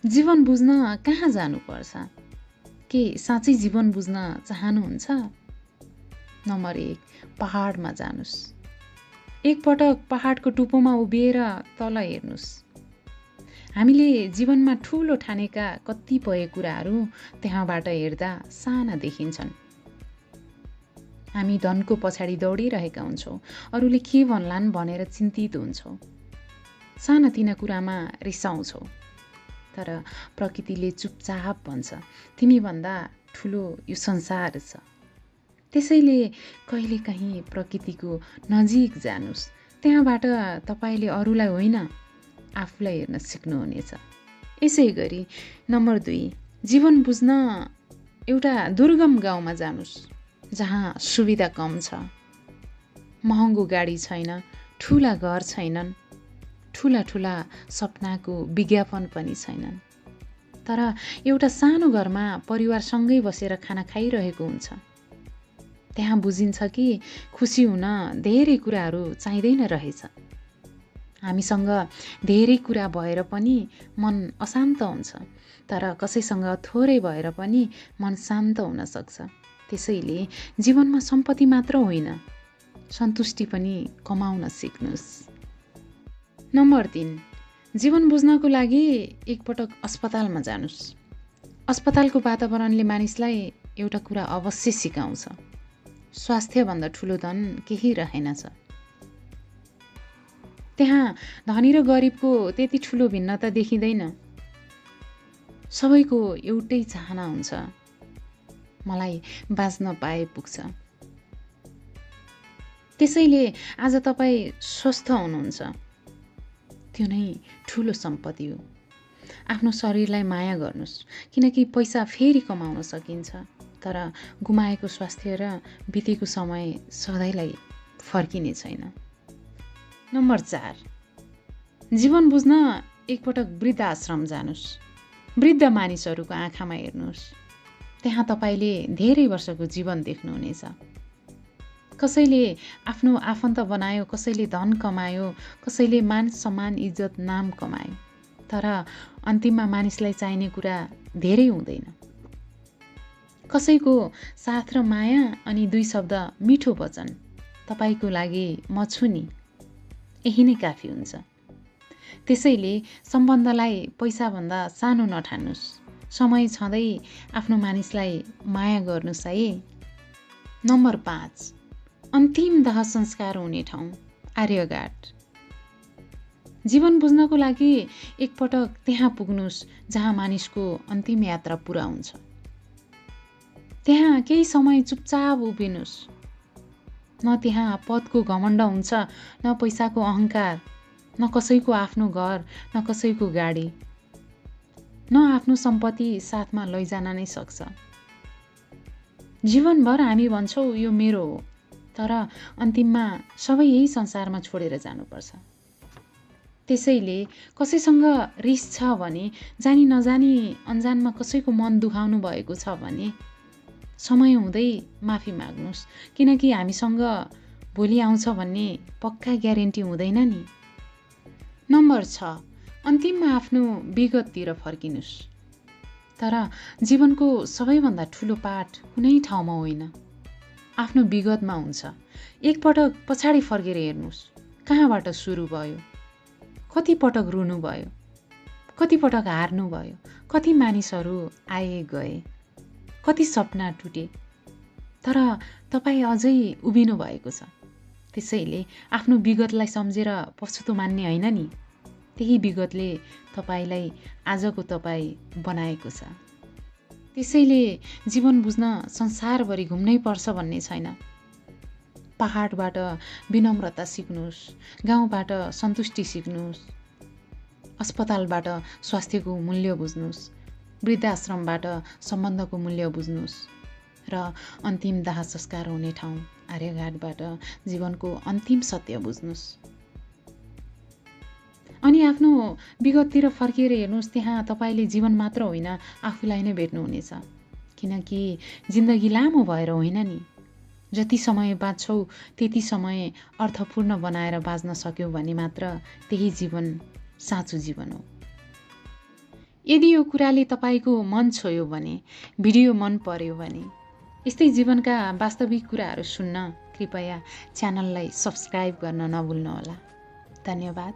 जीवन बुझ्न कहाँ जानुपर्छ? के साँच्चै जीवन बुझ्न चाहनुहुन्छ? नम्बर 1, पहाडमा जानुस्। एकपटक पहाडको टुप्पोमा उभिएर तल हेर्नुस्। हामीले जीवनमा ठुलो ठानेका कतिपय कुराहरू त्यहाँबाट हेर्दा साना देखिन्छन्। हामी धनको पछाडि दौडिरहेका हुन्छौँ, अरूले के भन्लान् भनेर चिन्तित हुन्छौँ। सानातिना कुरामा रिसाउँछौँ, तर प्रकृतिले चुपचाप भन्छ, तिमीभन्दा ठुलो यो संसार छ। त्यसैले कहिलेकाहीँ प्रकृतिको नजिक जानुस्। त्यहाँबाट तपाईले अरूलाई होइन, आफूलाई हेर्न सिक्नुहुनेछ। यसै गरी नम्बर 2, जीवन बुझ्न एउटा दुर्गम गाउँमा जानुस्, जहाँ सुविधा कम छ। महँगो गाडी छैन, ठुला घर छैनन्, ठुला सपनाको विज्ञापन पनि छैनन्। तर एउटा सानो घरमा परिवारसँगै बसेर खाना खाइरहेको हुन्छ। त्यहाँ बुझिन्छ कि खुसी हुन धेरै कुराहरू चाहिँदैन रहेछ। हामीसँग धेरै कुरा भएर पनि मन अशान्त हुन्छ, तर कसैसँग थोरै भएर पनि मन शान्त हुन सक्छ। त्यसैले जीवनमा सम्पत्ति मात्र होइन, सन्तुष्टि पनि कमाउन सिक्नुस्। नम्बर 3, जीवन बुझ्नको लागि एकपटक अस्पतालमा जानुस्। अस्पतालको वातावरणले मानिसलाई एउटा कुरा अवश्य सिकाउँछ, स्वास्थ्यभन्दा ठुलो धन केही रहेनछ। त्यहाँ धनी र गरिबको त्यति ठुलो भिन्नता देखिँदैन। सबैको एउटै चाहना हुन्छ, मलाई बाँच्न पाए पुग्छ। त्यसैले आज तपाईँ स्वस्थ हुनुहुन्छ, त्यो नै ठुलो सम्पत्ति हो। आफ्नो शरीरलाई माया गर्नुस्, किनकि पैसा फेरि कमाउन सकिन्छ, तर गुमाएको स्वास्थ्य र बितेको समय सधैँलाई फर्किने छैन। नम्बर 4, जीवन बुझ्न एकपटक वृद्ध आश्रम जानुस्। वृद्ध मानिसहरूको आँखामा हेर्नुस्। त्यहाँ तपाईले धेरै वर्षको जीवन देख्नुहुनेछ। कसैले आफ्नो आफन्त बनायो, कसैले धन कमायो, कसैले मान सम्मान इज्जत नाम कमायो, तर अन्तिममा मानिसलाई चाहिने कुरा धेरै हुँदैन। कसैको साथ र माया अनि 2 शब्द मिठो वचन, तपाईको लागि म छु नि, यही नै काफी हुन्छ। त्यसैले सम्बन्धलाई पैसाभन्दा सानो नठान्नुस्। समय छँदै आफ्नो मानिसलाई माया गर्नुस् है। नम्बर 5, अन्तिम दाह संस्कार हुने ठाउँ आर्यघाट। जीवन बुझ्नको लागि एकपटक त्यहाँ पुग्नुस्, जहाँ मानिसको अन्तिम यात्रा पुरा हुन्छ। त्यहाँ केही समय चुपचाप उभिनुस्। न त्यहाँ पदको घमण्ड हुन्छ, न पैसाको अहङ्कार, न कसैको आफ्नो घर, न कसैको गाडी, न आफ्नो सम्पत्ति साथमा लैजान नै सक्छ। जीवनभर हामी भन्छौँ यो मेरो हो, तर अन्तिममा सबै यही संसारमा छोडेर जानुपर्छ। त्यसैले कसैसँग रिस छ भने, जानी नजानी अन्जानमा कसैको मन दुखाउनु भएको छ भने समय हुँदै माफी माग्नुस्, किनकि हामीसँग भोलि आउँछ भन्ने पक्का ग्यारेन्टी हुँदैन नि। नम्बर 6, अन्तिममा आफ्नो विगततिर फर्किनुस्। तर जीवनको सबैभन्दा ठुलो पाठ कुनै ठाउँमा होइन, आफ्नो विगतमा हुन्छ। एकपटक पछाडि फर्केर हेर्नुस्, कहाँबाट सुरु भयो, कति पटक रुनु भयो, कति पटक हार्नु भयो, कति मानिसहरू आए गए, कति सपना टुटे, तर तपाईँ अझै उभिनु भएको छ। त्यसैले आफ्नो विगतलाई सम्झेर पछुतो मान्ने होइन नि, त्यही विगतले तपाईँलाई आजको तपाईँ बनाएको छ। त्यसैले जीवन बुझ्न संसारभरि घुम्नै पर्छ भन्ने छैन। पहाडबाट विनम्रता सिक्नुस्, गाउँबाट सन्तुष्टि सिक्नुस्, अस्पतालबाट स्वास्थ्यको मूल्य बुझ्नुस्, वृद्धाश्रमबाट सम्बन्धको मूल्य बुझ्नुस् र अन्तिम दाह संस्कार हुने ठाउँ आर्यघाटबाट जीवनको अन्तिम सत्य बुझ्नुस्। अनि आफ्नो विगततिर फर्किएर हेर्नुस्, त्यहाँ तपाईँले जीवन मात्र होइन आफूलाई नै भेट्नुहुनेछ। किनकि जिन्दगी लामो भएर होइन नि, जति समय बाँच्छौ त्यति समय अर्थपूर्ण बनाएर बाँच्न सक्यौ भने मात्र त्यही जीवन साँचो जीवन हो। यदि यो कुराले तपाईँको मन छोयो भने, भिडियो मन पर्यो भने, यस्तै जीवनका वास्तविक कुराहरू सुन्न कृपया च्यानललाई सब्स्क्राइब गर्न नभुल्नुहोला। धन्यवाद।